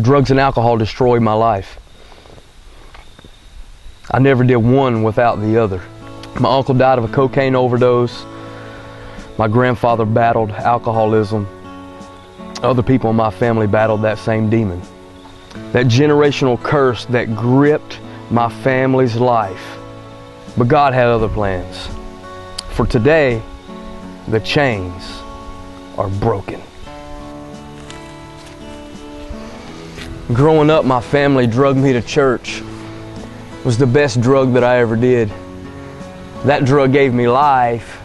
Drugs and alcohol destroyed my life. I never did one without the other. My uncle died of a cocaine overdose. My grandfather battled alcoholism. Other people in my family battled that same demon. That generational curse that gripped my family's life. But God had other plans. For today, the chains are broken. Growing up, my family drugged me to church. It was the best drug that I ever did. That drug gave me life.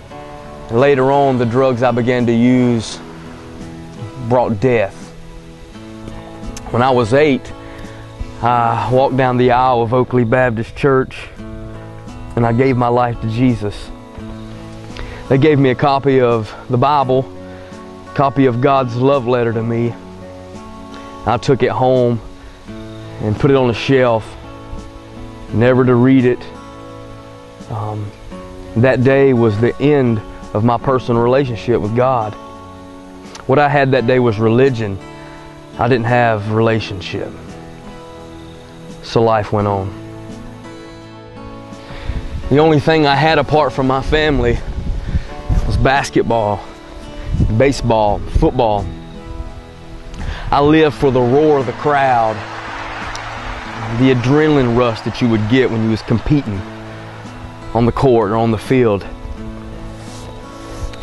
And later on, the drugs I began to use brought death. When I was 8, I walked down the aisle of Oakley Baptist Church and I gave my life to Jesus. They gave me a copy of the Bible, a copy of God's love letter to me. I took it home and put it on a shelf, never to read it. That day was the end of my personal relationship with God. What I had that day was religion. I didn't have relationship. So life went on. The only thing I had apart from my family was basketball, baseball, football. I lived for the roar of the crowd, the adrenaline rush that you would get when you was competing on the court or on the field.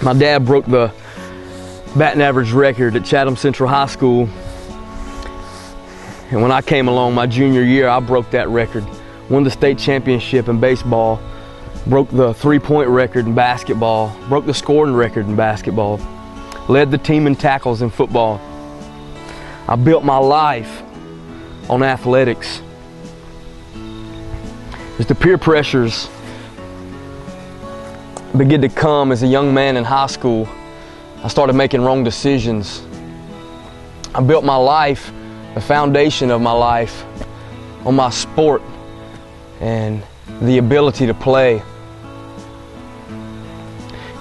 My dad broke the batting average record at Chatham Central High School. And when I came along my junior year, I broke that record. Won the state championship in baseball, broke the three-point record in basketball, broke the scoring record in basketball, led the team in tackles in football. I built my life on athletics. As the peer pressures began to come as a young man in high school, I started making wrong decisions. I built my life, the foundation of my life, on my sport and the ability to play.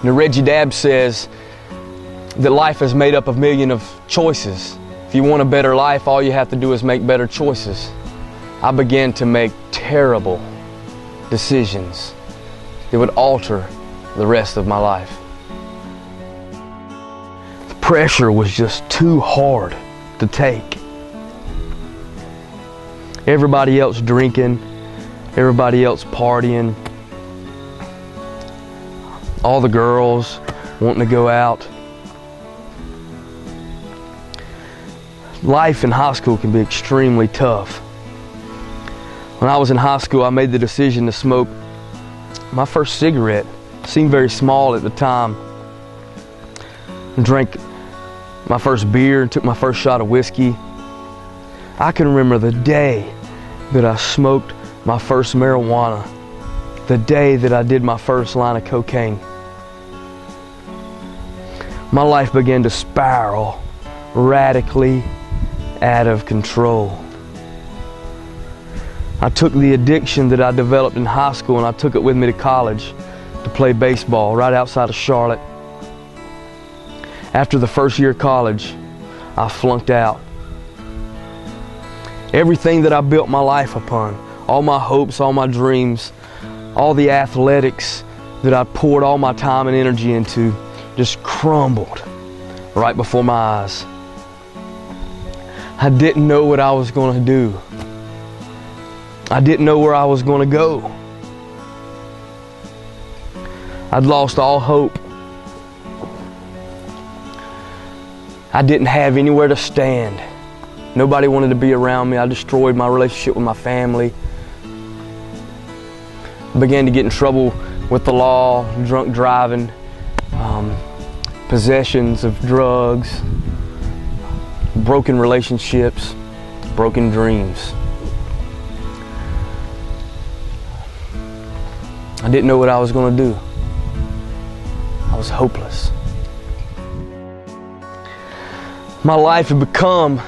Reggie Dabbs says that life is made up of millions of choices. If you want a better life, all you have to do is make better choices. I began to make terrible decisions that would alter the rest of my life. The pressure was just too hard to take. Everybody else drinking, everybody else partying, all the girls wanting to go out. Life in high school can be extremely tough. When I was in high school, I made the decision to smoke my first cigarette. It seemed very small at the time. Drank my first beer and took my first shot of whiskey. I can remember the day that I smoked my first marijuana, the day that I did my first line of cocaine. My life began to spiral radically out of control. I took the addiction that I developed in high school and I took it with me to college to play baseball right outside of Charlotte. After the first year of college, I flunked out. Everything that I built my life upon, all my hopes, all my dreams, all the athletics that I poured all my time and energy into, just crumbled right before my eyes. I didn't know what I was going to do. I didn't know where I was going to go. I'd lost all hope. I didn't have anywhere to stand. Nobody wanted to be around me. I destroyed my relationship with my family. I began to get in trouble with the law, drunk driving, possessions of drugs, broken relationships, broken dreams. I didn't know what I was going to do. I was hopeless. My life had become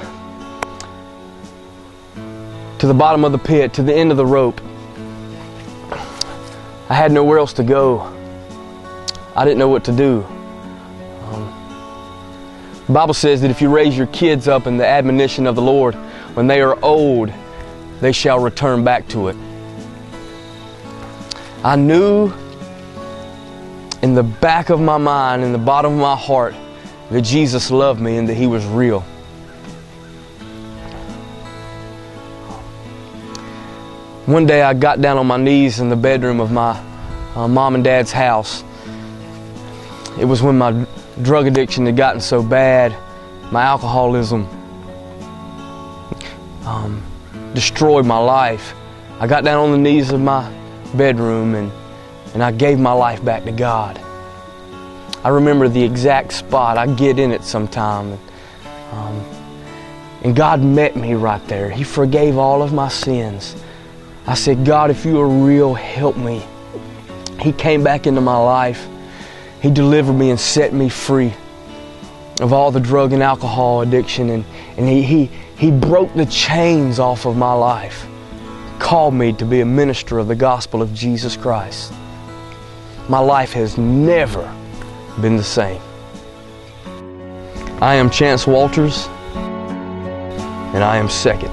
to the bottom of the pit, to the end of the rope. I had nowhere else to go. I didn't know what to do. The Bible says that if you raise your kids up in the admonition of the Lord, when they are old, they shall return back to it. I knew in the back of my mind, in the bottom of my heart, that Jesus loved me and that He was real. One day I got down on my knees in the bedroom of my mom and dad's house. It was when my drug addiction had gotten so bad, my alcoholism destroyed my life. I got down on the knees of my bedroom and I gave my life back to God. I remember the exact spot. I get in it sometime. And God met me right there. He forgave all of my sins. I said, God, if you are real, help me. He came back into my life. He delivered me and set me free of all the drug and alcohol addiction. And he broke the chains off of my life. Called me to be a minister of the gospel of Jesus Christ. My life has never been the same. I am Chance Walters, and I am second.